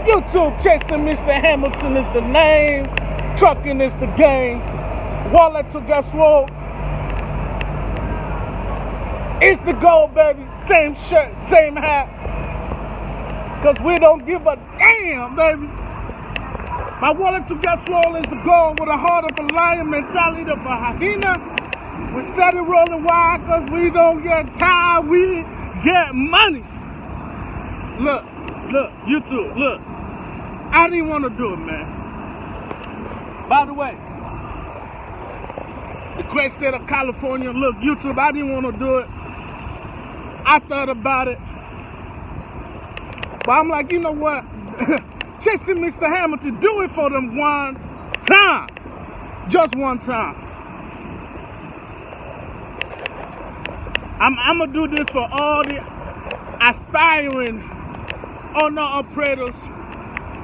YouTube chasing Mr. Hamilton is the name. Trucking is the game. Wallet to guess what? It's the goal, baby. Same shirt, same hat. Cause we don't give a damn, baby. My wallet to guess what is the goal with a heart of a lion, mentality of a hyena. We steady rolling wide cause we don't get tired, we get money. Look, YouTube, look. I didn't want to do it, man. By the way, the great state of California, look, YouTube, I didn't want to do it. I thought about it. But I'm like, you know what? Chasing Mr. Hamilton, do it for them one time. Just one time. I'm going to do this for all the aspiring owner-operators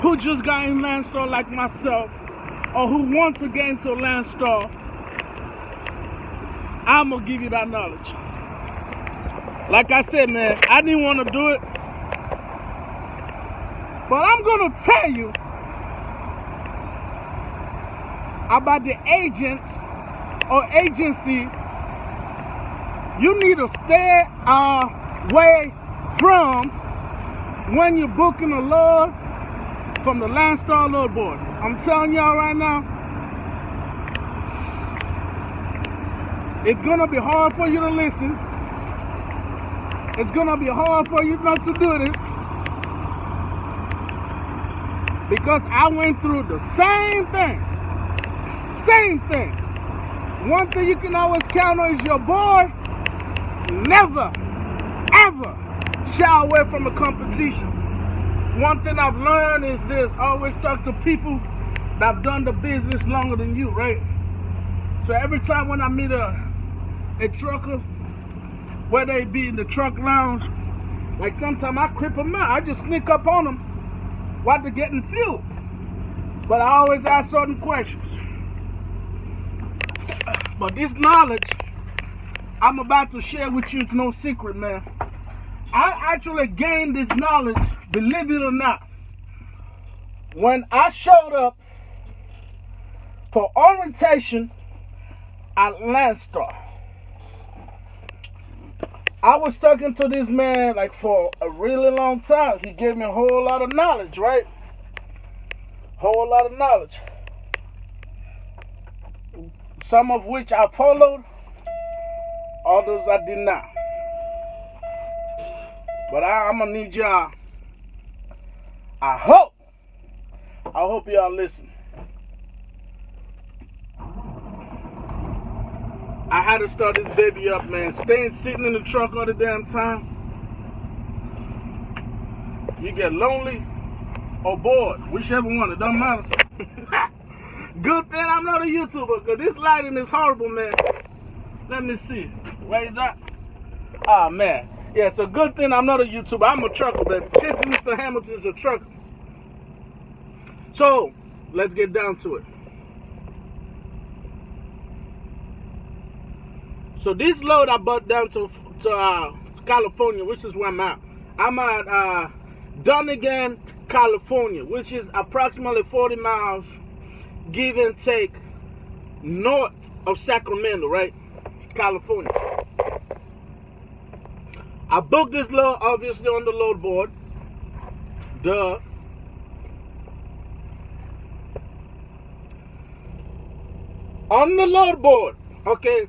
who just got in Landstar like myself, or who want to get into Landstar. I'm going to give you that knowledge. Like I said, man, I didn't want to do it. But I'm going to tell you about the agents or agency you need to stay away from when you're booking a load from the Landstar load board. I'm telling y'all right now, it's going to be hard for you to listen. It's going to be hard for you not to do this. Because I went through the same thing. Same thing. One thing you can always count on is your boy never, ever shy away from a competition. One thing I've learned is this: always talk to people that have done the business longer than you, right? So every time when I meet a trucker, whether it be in the truck lounge, like sometimes I creep them out. I just sneak up on them while they're getting fuel. But I always ask certain questions. But this knowledge I'm about to share with you is no secret, man. I actually gained this knowledge, believe it or not, when I showed up for orientation at Landstar. I was talking to this man like for a really long time. He gave me a whole lot of knowledge, right? Whole lot of knowledge. Some of which I followed, others I did not. But I'm gonna need y'all. I hope y'all listen. I had to start this baby up, man. Staying sitting in the truck all the damn time, you get lonely or bored, whichever one, it doesn't matter. Good thing I'm not a YouTuber, because this lighting is horrible, man. Let me see. Where is that? Ah, man. Yeah, so good thing I'm not a YouTuber. I'm a trucker, baby. Chasing Mr. Hamilton is a trucker. So, let's get down to it. So this load I brought down to California, which is where I'm at. I'm at Dunnigan, California, which is approximately 40 miles, give and take, north of Sacramento, right? California. I booked this load, obviously, on the load board. Duh. On the load board, okay.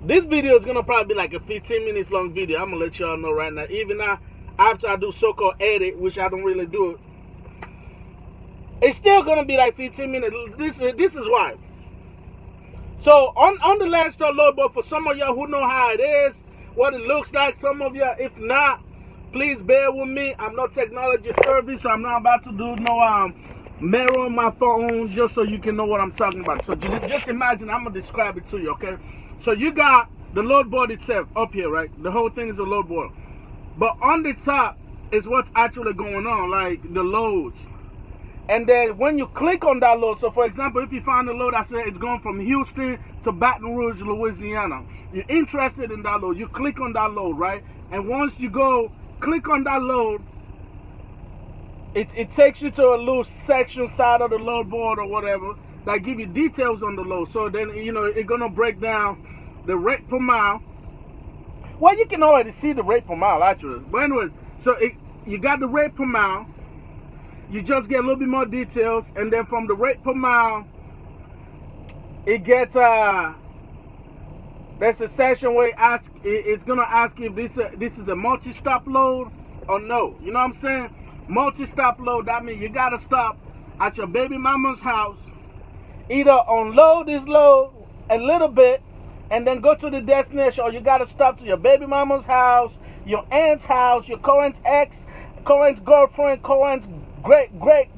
This video is going to probably be like a 15 minutes long video. I'm going to let y'all know right now. Even now, after I do so-called edit, which I don't really do it, it's still going to be like 15 minutes. This is why. So, on the Landstar load board, for some of y'all who know how it is, what it looks like, some of y'all, if not, please bear with me. I'm not technology service, so I'm not about to do no mirror on my phone, just so you can know what I'm talking about. So, just imagine, I'm going to describe it to you, okay? So you got the load board itself up here, right? The whole thing is a load board. But on the top is what's actually going on, like the loads. And then when you click on that load, so for example, if you find a load that says it's going from Houston to Baton Rouge, Louisiana, you're interested in that load, you click on that load, right? And once you go click on that load, it takes you to a little section side of the load board or whatever that give you details on the load. So then, you know, it's going to break down the rate per mile. Well, you can already see the rate per mile, actually. But anyways, so you got the rate per mile. You just get a little bit more details. And then from the rate per mile, it gets, there's a section where it's going to ask you if this is a multi-stop load or no. You know what I'm saying? Multi-stop load, that means you got to stop at your baby mama's house, either unload this load a little bit and then go to the destination, or you got to stop to your baby mama's house, your aunt's house, your current ex, current girlfriend, current great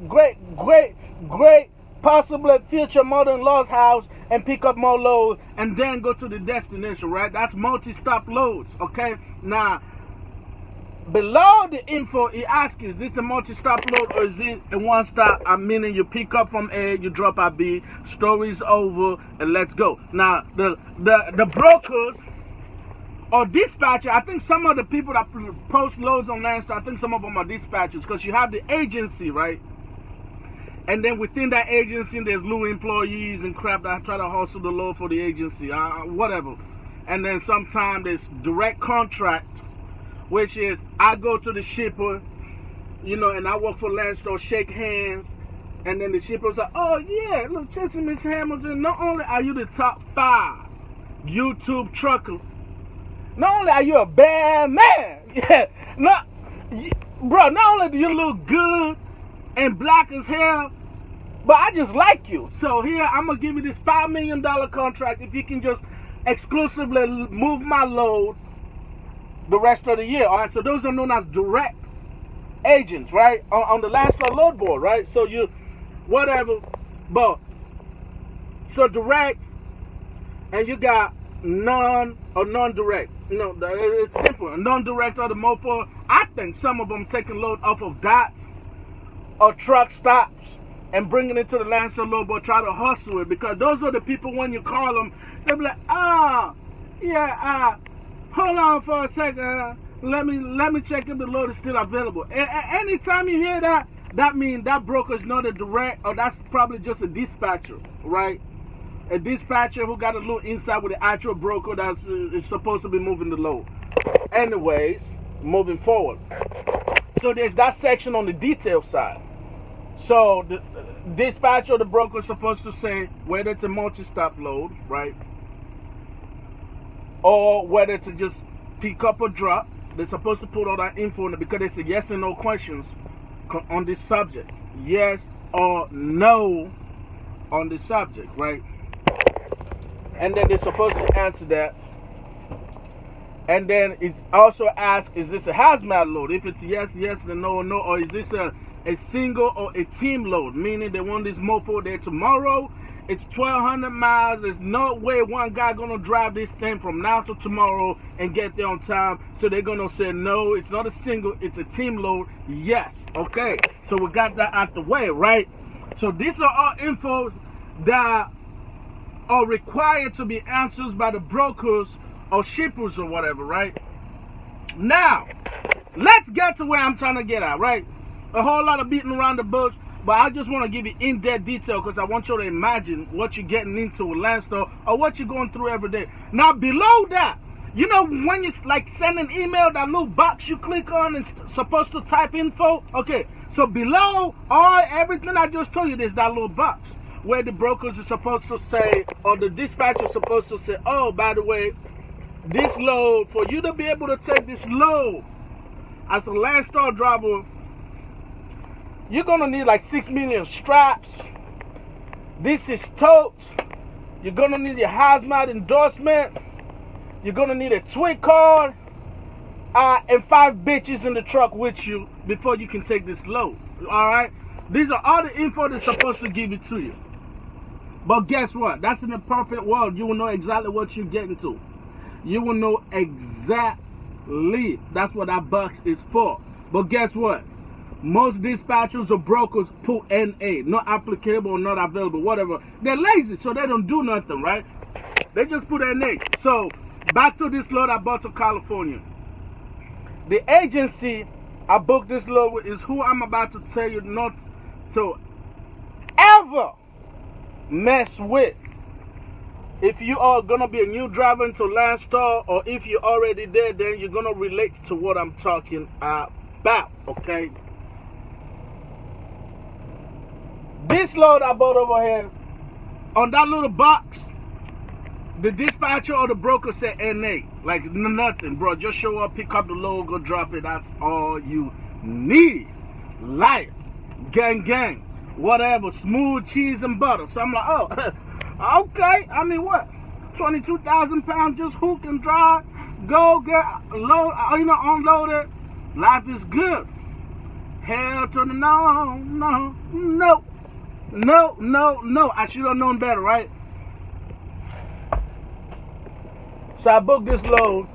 possibly future mother-in-law's house and pick up more loads and then go to the destination, right? That's multi-stop loads, okay? Now, below the info, it asks you, is this a multi-stop load or is it a one-stop? Meaning you pick up from A, you drop at B, story's over, and let's go. Now, the brokers or dispatcher, I think some of the people that post loads on Landstar, I think some of them are dispatchers, because you have the agency, right? And then within that agency, there's little employees and crap that try to hustle the load for the agency, whatever. And then sometimes there's direct contract, which is I go to the shipper, you know, and I work for Landstar, shake hands, and then the shipper's like, oh yeah, look, Jesse, Mr. Hamilton, not only are you the top 5 YouTube trucker, not only are you a bad man, yeah, bro, not only do you look good and black as hell, but I just like you. So here, I'm going to give you this $5 million contract if you can just exclusively move my load the rest of the year. All right, so those are known as direct agents, right? On the Landstar load board, right? So you, whatever, but, so direct, and you got non or non-direct. You know, it's simple. Non-direct are the mofo. I think some of them taking load off of dots or truck stops and bringing it to the Landstar load board, try to hustle it, because those are the people when you call them, they'll be like, hold on for a second, let me check if the load is still available. Anytime you hear that, that means that broker is not a direct, or that's probably just a dispatcher, right? A dispatcher who got a little insight with the actual broker that is supposed to be moving the load. Anyways, moving forward. So there's that section on the detail side. So the dispatcher or the broker is supposed to say whether it's a multi-stop load, right? Or whether to just pick up or drop. They're supposed to put all that info in it, because they say yes and no questions on this subject. Yes or no on this subject, right? And then they're supposed to answer that. And then it also asks, is this a hazmat load? If it's yes, then no, no. Or is this a single or a team load? Meaning they want this mofo there tomorrow. It's 1,200 miles. There's no way one guy going to drive this thing from now to tomorrow and get there on time. So they're going to say, no, it's not a single, it's a team load. Yes. Okay. So we got that out the way, right? So these are all infos that are required to be answered by the brokers or shippers or whatever, right? Now, let's get to where I'm trying to get at, right? A whole lot of beating around the bush, but I just want to give you in-depth detail, because I want you to imagine what you're getting into with Landstar or what you're going through every day. Now, below that, you know when you like send an email, that little box you click on and supposed to type info? Okay, so below everything I just told you, there's that little box where the brokers are supposed to say, or the dispatcher is supposed to say, oh, by the way, this load, for you to be able to take this load as a Landstar driver, you're going to need like 6 million straps. This is totes. You're going to need your hazmat endorsement. You're going to need a twin card. And 5 bitches in the truck with you before you can take this load. Alright? These are all the info they're supposed to give it to you. But guess what? That's in the perfect world. You will know exactly what you're getting to. You will know exactly. That's what that box is for. But guess what? Most dispatchers or brokers put NA, not applicable, not available, whatever. They're lazy, so they don't do nothing, right? They just put NA. So, back to this load I bought to California. The agency I booked this load with is who I'm about to tell you not to ever mess with. If you are going to be a new driver into Landstar, or if you're already there, then you're going to relate to what I'm talking about, okay? This load I bought over here, on that little box, the dispatcher or the broker said NA. Like nothing, bro. Just show up, pick up the load, go drop it. That's all you need. Light, gang, gang, whatever, smooth cheese and butter. So I'm like, oh, okay. I mean, what? 22,000 pounds, just hook and drive, go get load, unload it. Life is good. Hell to the no. I should have known better, right? So I booked this load.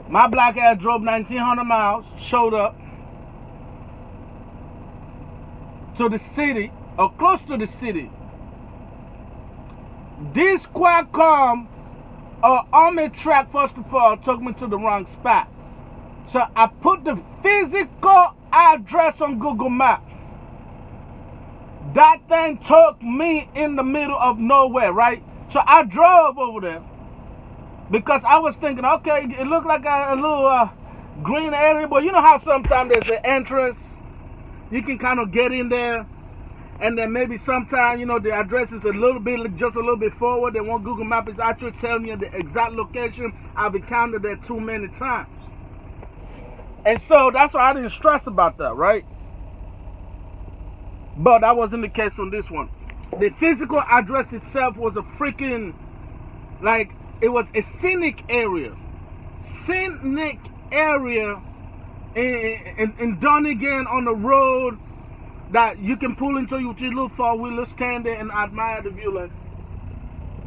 My black ass drove 1,900 miles, showed up to the city, or close to the city. This Qualcomm army track, first of all, took me to the wrong spot. So I put the physical address on Google Maps. That thing took me in the middle of nowhere, right? So I drove over there because I was thinking, okay, it looked like a little green area, but you know how sometimes there's an entrance, you can kind of get in there, and then maybe sometime, the address is just a little bit forward than what Google Maps is actually telling you the exact location. I've encountered that too many times. And so that's why I didn't stress about that, right? But that wasn't the case on this one. The physical address itself was a freaking, it was a scenic area. Scenic area in Donegan on the road that you can pull into with your little four-wheeler, stand there and admire the view like,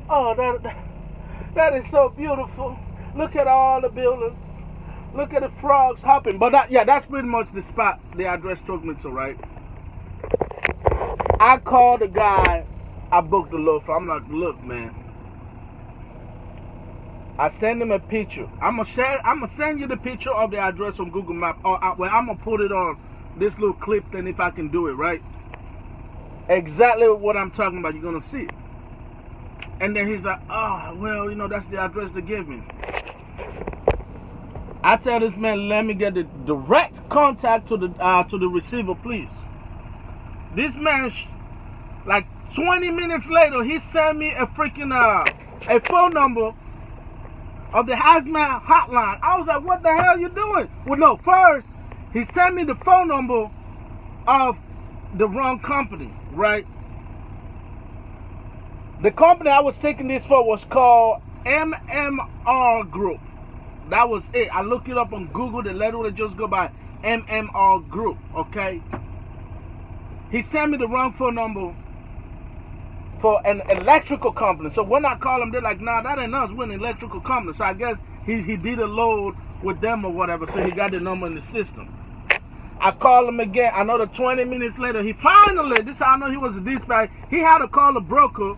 oh, that is so beautiful. Look at all the buildings. Look at the frogs hopping. But that's pretty much the spot the address took me to, right? I called the guy I booked the load for. I'm like, look, man. I send him a picture. I'm gonna send you the picture of the address on Google Maps. Or I'm gonna put it on this little clip then if I can do it, right? Exactly what I'm talking about. You're gonna see it. And then he's like, oh, well, that's the address they gave me. I tell this man, let me get the direct contact to the receiver, please. This man, like 20 minutes later, he sent me a freaking a phone number of the hazmat hotline. I was like, what the hell you doing? Well, no, first he sent me the phone number of the wrong company, right? The company I was taking this for was called MMR Group. That was it. I looked it up on Google. The letter would just go by MMR Group, okay? He sent me the wrong phone number for an electrical company. So when I call them, they're like, nah, that ain't us. We're an electrical company. So I guess he did a load with them or whatever. So he got the number in the system. I called him again. Another 20 minutes later, he finally, this is how I know he was a dispatch. He had to call the broker.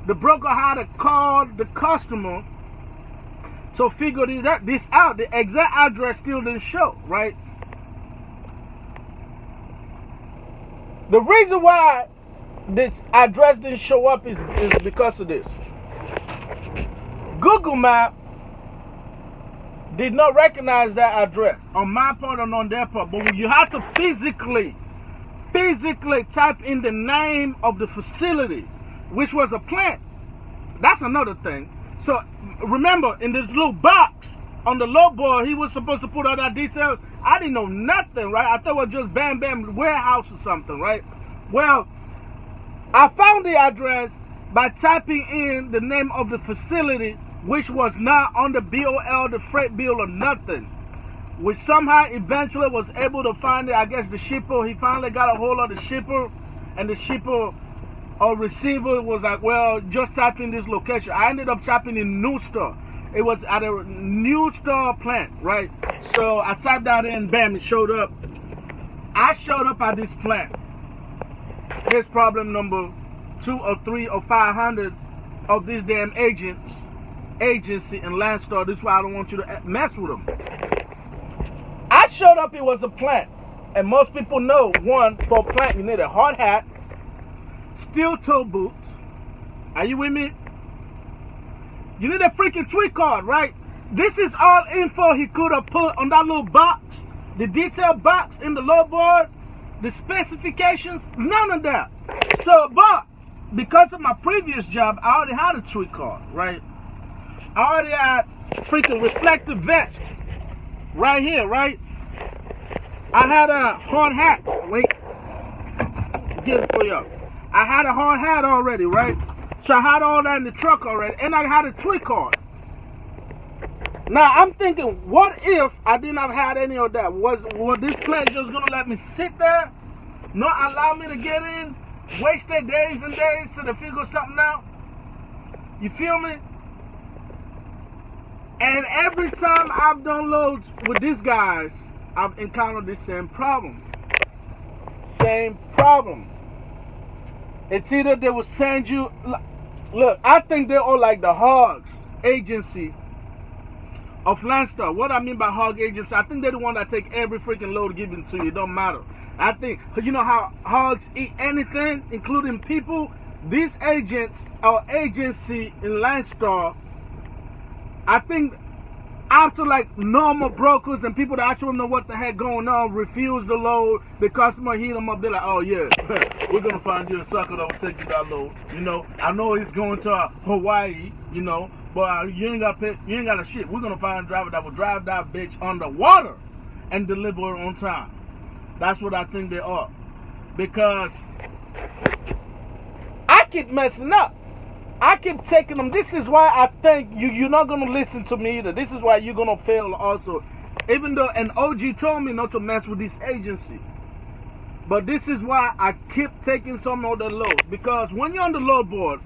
The broker had to call the customer. So figure this out. The exact address still didn't show, right? The reason why this address didn't show up is because of this. Google Maps did not recognize that address on my part and on their part. But when you have to physically type in the name of the facility, which was a plant, that's another thing. So remember, in this little box on the low board, he was supposed to put all that details. I didn't know nothing, right? I thought it was just bam, bam, warehouse or something, right? Well, I found the address by typing in the name of the facility, which was not on the BOL, the freight bill or nothing. Which somehow eventually was able to find it. I guess the shipper, he finally got a hold of the shipper, and the shipper or receiver was like, well, just type in this location. I ended up typing in New Star. It was at a New Star plant, right? So I typed that in, bam, it showed up. I showed up at this plant. Here's problem number 2 or 3 or 500 of this damn agency in Landstar. This is why I don't want you to mess with them. showed up, it was a plant. And most people know, one, for a plant, you need a hard hat, steel toe boots. Are you with me? You need a freaking tweet card, right? This is all info he could have put on that little box, the detailed box in the load board, the specifications, none of that. So, but because of my previous job, I already had a tweet card, right? I already had freaking reflective vest right here, right? I had a hard hat. Wait, get it for y'all. I had a hard hat already, right? So I had all that in the truck already, and I had a tweet card. Now I'm thinking, what if I did not have any of that? Was this place just gonna let me sit there, not allow me to get in, waste their days and days till they figure something out? You feel me? And every time I've done loads with these guys, I've encountered the same problem. Same problem. It's either they will send you. Look, I think they're all like the hogs agency of Landstar. What I mean by hog agency, I think they're the one that take every freaking load given to you. It don't matter. I think, you know how hogs eat anything, including people? These agents or agency in Landstar, I think after like normal brokers and people that actually know what the heck going on refuse the load, the customer heat them up, they're like, oh yeah, we're going to find you a sucker that will take you that load. You know, I know he's going to Hawaii, you know, but you ain't got to shit. We're going to find a driver that will drive that bitch underwater and deliver it on time. That's what I think they are. Because I keep messing up. I keep taking them. This is why I think you're not going to listen to me either. This is why you're going to fail also. Even though an OG told me not to mess with this agency. But this is why I keep taking some of the loads. Because when you're on the load board,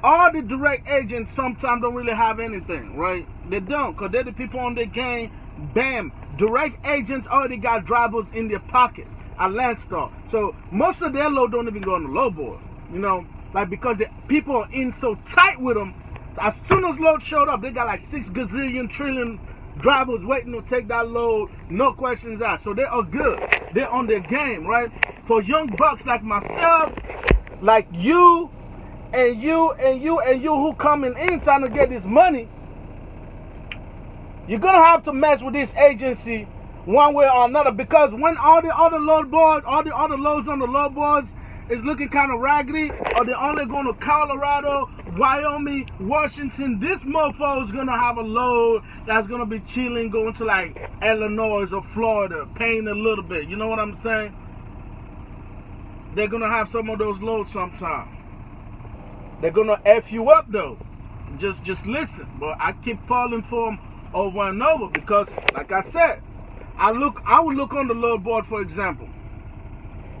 all the direct agents sometimes don't really have anything, right? They don't, because they're the people on the game. Bam. Direct agents already got drivers in their pocket at Landstar. So most of their load don't even go on the load board, you know? Like, because the people are in so tight with them, as soon as load showed up, they got like 6 gazillion trillion drivers waiting to take that load, no questions asked. So they are good. They're on their game, right? For young bucks like myself, like you, and you who coming in trying to get this money, you're going to have to mess with this agency one way or another. Because when all the other load boards, all the other loads on the load boards, is looking kind of raggedy, or they're only going to Colorado, Wyoming, Washington, this mofo is going to have a load that's going to be chilling, going to like Illinois or Florida, paying a little bit. You know what I'm saying? They're going to have some of those loads sometime. They're going to F you up though. Just listen. But I keep falling for them over and over because, like I said, I would look on the load board, for example.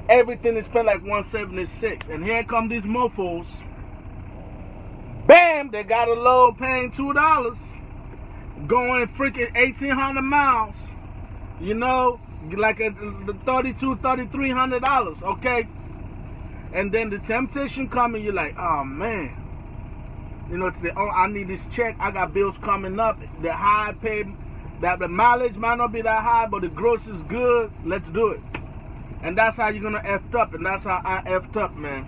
Everything is spent like 176, and here come these mofos. Bam, they got a load paying $2, going freaking 1,800 miles. You know, like a $3,300, okay? And then the temptation coming, you're like, oh man, you know, it's I need this check. I got bills coming up. The high pay, that the mileage might not be that high, but the gross is good. Let's do it. And that's how you're going to F up. And that's how I F'd up, man.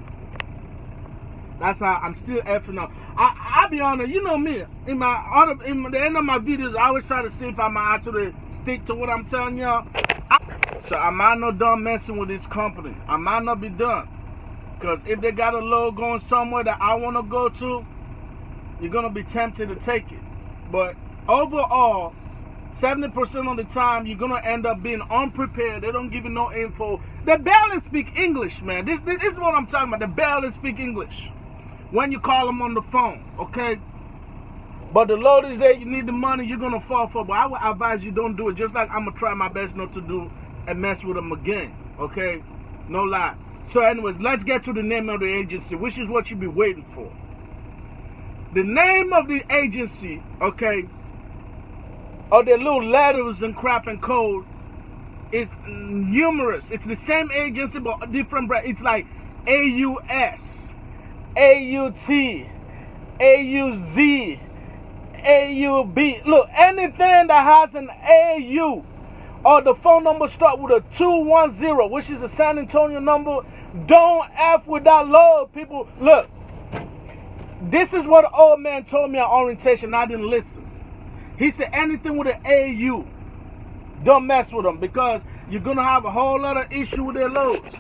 That's how I'm still F'ing up. I'll be honest, you know me. In the end of my videos, I always try to see if I might actually stick to what I'm telling y'all. So I might not done messing with this company. I might not be done. Because if they got a load going somewhere that I want to go to, you're going to be tempted to take it. But overall, 70% of the time, you're going to end up being unprepared. They don't give you no info. They barely speak English, man. This is what I'm talking about. They barely speak English when you call them on the phone, okay? But the load is there. You need the money. You're going to fall for it. But I would advise you don't do it. Just like I'm going to try my best not to do and mess with them again, okay? No lie. So anyways, let's get to the name of the agency, which is what you'll be waiting for. The name of the agency, okay, or the little letters and crap and code, it's numerous. It's the same agency but a different brand. It's like AUS, AUT, AUZ, AUB. Look, anything that has an AU or the phone number start with a 210, which is a San Antonio number, don't F with that load, people. Look, this is what the old man told me at orientation. I didn't listen. He said anything with an AU, don't mess with them, because you're going to have a whole lot of issue with their loads.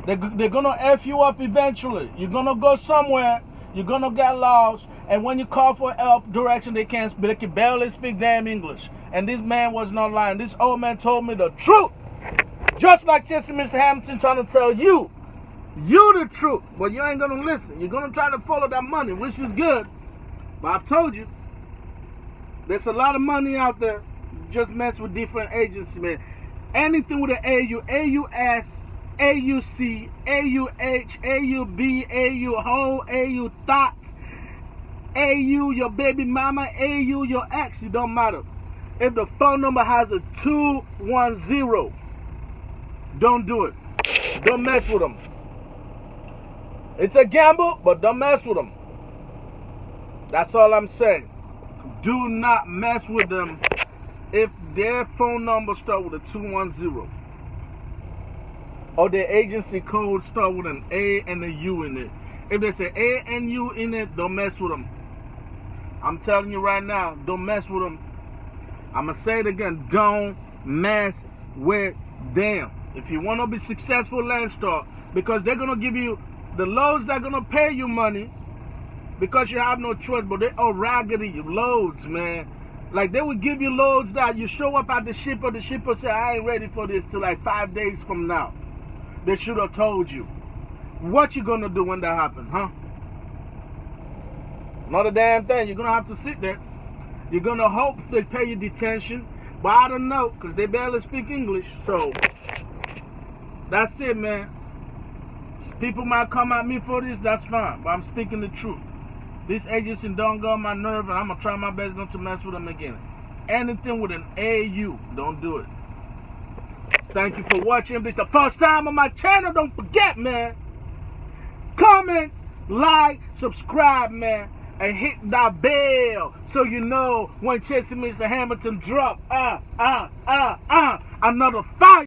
They're going to F you up eventually. You're going to go somewhere. You're going to get lost. And when you call for help, direction, they can barely speak damn English. And this man was not lying. This old man told me the truth. Just like Jesse Mr. Hamilton trying to tell you the truth. But you ain't going to listen. You're going to try to follow that money, which is good. But I've told you, there's a lot of money out there. Just mess with different agencies, man. Anything with an AU, AUS, AUC, AUH, AUB, AU home, AU thought, AU your baby mama, AU your ex, it don't matter. If the phone number has a 210, don't do it. Don't mess with them. It's a gamble, but don't mess with them. That's all I'm saying. Do not mess with them if their phone number start with a 210. Or their agency code start with an A and a U in it. If there's an A and U in it, don't mess with them. I'm telling you right now, don't mess with them. I'm going to say it again, don't mess with them. If you want to be successful, Landstar, because they're going to give you the loads that are going to pay you money, because you have no choice, but they are raggedy loads, man. Like, they will give you loads that you show up at the shipper say, I ain't ready for this till like 5 days from now. They should have told you. What you gonna do when that happens, huh? Not a damn thing. You're gonna have to sit there. You're gonna hope they pay you detention, but I don't know, because they barely speak English. So, that's it, man. People might come at me for this, that's fine, but I'm speaking the truth. This agency don't go on my nerve, and I'm gonna try my best not to mess with them again. Anything with an AU, don't do it. Thank you for watching. If this is the first time on my channel, don't forget, man. Comment, like, subscribe, man. And hit that bell so you know when Jesse Mr. Hamilton drop another 5